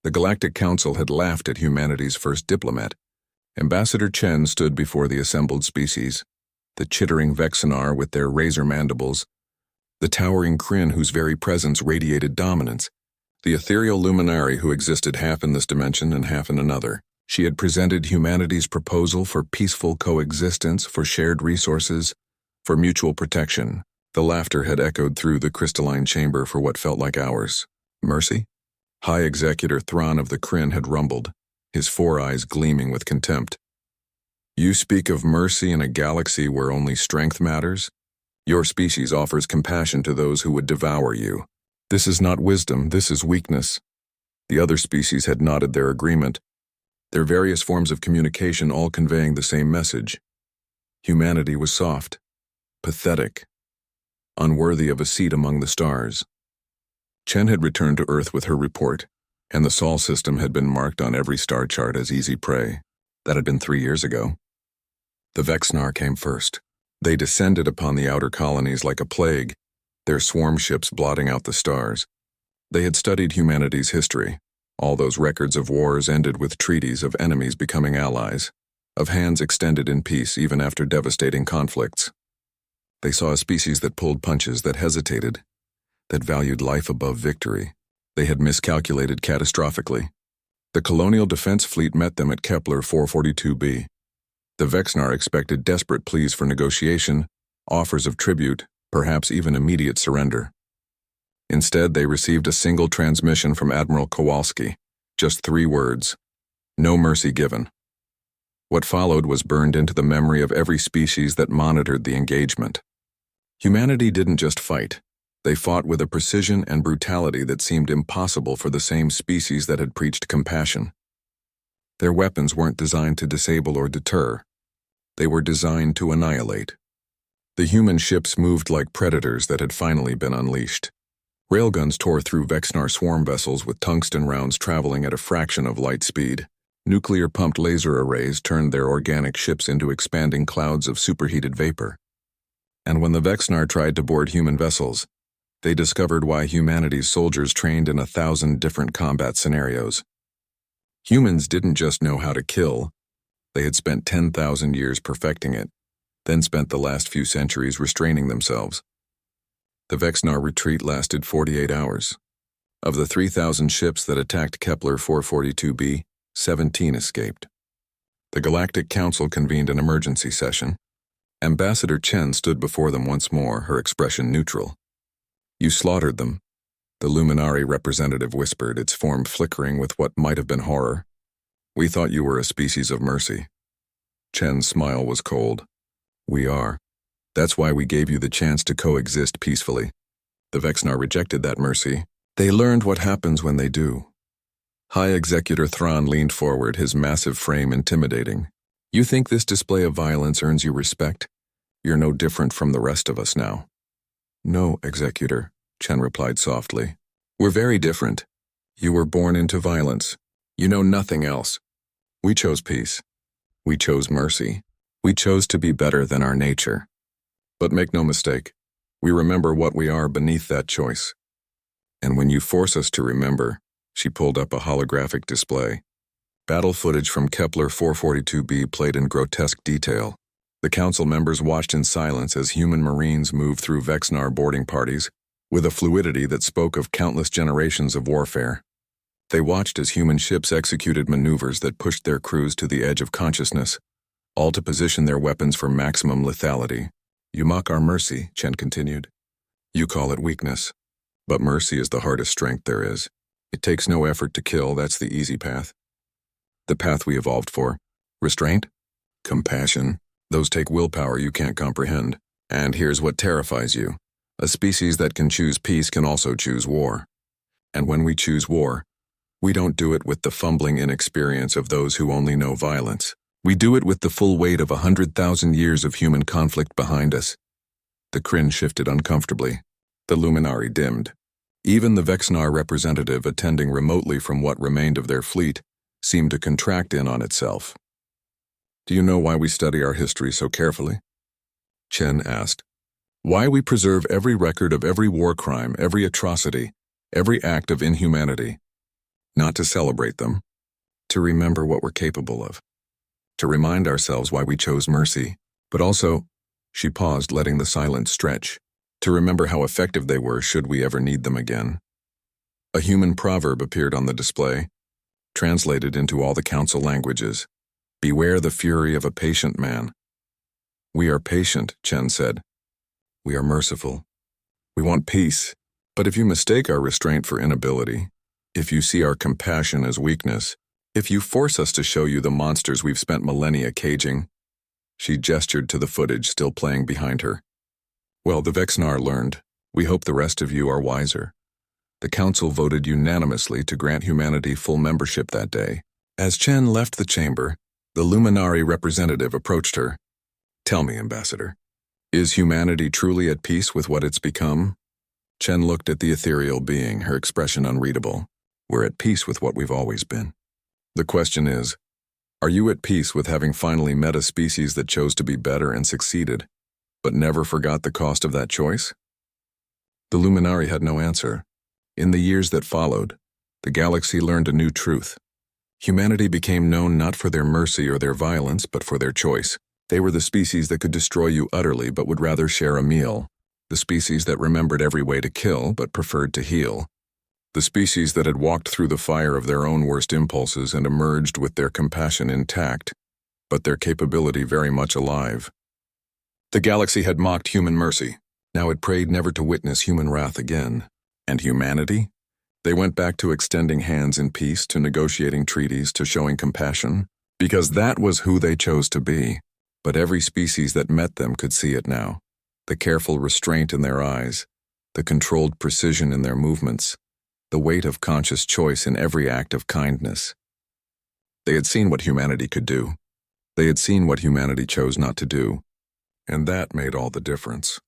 The Galactic Council had laughed at humanity's first diplomat. Ambassador Chen stood before the assembled species, the chittering Vexenar with their razor mandibles, the towering Kryn whose very presence radiated dominance, the ethereal luminary who existed half in this dimension and half in another. She had presented humanity's proposal for peaceful coexistence, for shared resources, for mutual protection. The laughter had echoed through the crystalline chamber for what felt like hours. Mercy? High Executor Thrawn of the Kryn had rumbled, his four eyes gleaming with contempt. You speak of mercy in a galaxy where only strength matters? Your species offers compassion to those who would devour you. This is not wisdom, this is weakness. The other species had nodded their agreement, their various forms of communication all conveying the same message. Humanity was soft, pathetic, unworthy of a seat among the stars. Chen had returned to Earth with her report, and the Sol system had been marked on every star chart as easy prey. That had been 3 years ago. The Vexenar came first. They descended upon the outer colonies like a plague, their swarm ships blotting out the stars. They had studied humanity's history. All those records of wars ended with treaties of enemies becoming allies, of hands extended in peace even after devastating conflicts. They saw a species that pulled punches, that hesitated, that valued life above victory. They had miscalculated catastrophically. The colonial defense fleet met them at Kepler 442b. The Vexenar expected desperate pleas for negotiation, offers of tribute, perhaps even immediate surrender. Instead, they received a single transmission from Admiral Kowalski, just 3 words: no mercy given. What followed was burned into the memory of every species that monitored the engagement. Humanity didn't just fight. They fought with a precision and brutality that seemed impossible for the same species that had preached compassion. Their weapons weren't designed to disable or deter. They were designed to annihilate. The human ships moved like predators that had finally been unleashed. Railguns tore through Vexenar swarm vessels with tungsten rounds traveling at a fraction of light speed. Nuclear-pumped laser arrays turned their organic ships into expanding clouds of superheated vapor. And when the Vexenar tried to board human vessels, they discovered why humanity's soldiers trained in 1,000 different combat scenarios. Humans didn't just know how to kill. They had spent 10,000 years perfecting it, then spent the last few centuries restraining themselves. The Vexenar retreat lasted 48 hours. Of the 3,000 ships that attacked Kepler 442b, 17 escaped. The Galactic Council convened an emergency session. Ambassador Chen stood before them once more, her expression neutral. You slaughtered them, the Luminari representative whispered, its form flickering with what might have been horror. We thought you were a species of mercy. Chen's smile was cold. We are. That's why we gave you the chance to coexist peacefully. The Vexenar rejected that mercy. They learned what happens when they do. High Executor Thrawn leaned forward, his massive frame intimidating. You think this display of violence earns you respect? You're no different from the rest of us now. No, Executor, Chen replied softly. We're very different. You were born into violence. You know nothing else. We chose peace. We chose mercy. We chose to be better than our nature. But make no mistake, we remember what we are beneath that choice. And when you force us to remember, she pulled up a holographic display. Battle footage from Kepler 442b played in grotesque detail. The council members watched in silence as human marines moved through Vexenar boarding parties, with a fluidity that spoke of countless generations of warfare. They watched as human ships executed maneuvers that pushed their crews to the edge of consciousness, all to position their weapons for maximum lethality. You mock our mercy, Chen continued. You call it weakness. But mercy is the hardest strength there is. It takes no effort to kill, that's the easy path. The path we evolved for. Restraint? Compassion. Those take willpower you can't comprehend. And here's what terrifies you. A species that can choose peace can also choose war. And when we choose war, we don't do it with the fumbling inexperience of those who only know violence. We do it with the full weight of 100,000 years of human conflict behind us. The Kryn shifted uncomfortably. The Luminari dimmed. Even the Vexenar representative attending remotely from what remained of their fleet seemed to contract in on itself. Do you know why we study our history so carefully? Chen asked. Why we preserve every record of every war crime, every atrocity, every act of inhumanity. not to celebrate them, to remember what we're capable of, to remind ourselves why we chose mercy, but also, she paused, letting the silence stretch, to remember how effective they were should we ever need them again. A human proverb appeared on the display, translated into all the council languages. Beware the fury of a patient man. We are patient, Chen said. We are merciful. We want peace. But if you mistake our restraint for inability, if you see our compassion as weakness, if you force us to show you the monsters we've spent millennia caging, she gestured to the footage still playing behind her. Well, the Vexnar learned. We hope the rest of you are wiser. The council voted unanimously to grant humanity full membership that day. As Chen left the chamber, the Luminari representative approached her. Tell me, Ambassador, is humanity truly at peace with what it's become? Chen looked at the ethereal being, her expression unreadable. We're at peace with what we've always been. The question is, are you at peace with having finally met a species that chose to be better and succeeded, but never forgot the cost of that choice? The Luminari had no answer. In the years that followed, the galaxy learned a new truth. Humanity became known not for their mercy or their violence, but for their choice. They were the species that could destroy you utterly but would rather share a meal. The species that remembered every way to kill but preferred to heal. The species that had walked through the fire of their own worst impulses and emerged with their compassion intact, but their capability very much alive. The galaxy had mocked human mercy. Now it prayed never to witness human wrath again. And humanity? They went back to extending hands in peace, to negotiating treaties, to showing compassion, because that was who they chose to be. But every species that met them could see it now. The careful restraint in their eyes, the controlled precision in their movements, the weight of conscious choice in every act of kindness. They had seen what humanity could do. They had seen what humanity chose not to do. And that made all the difference.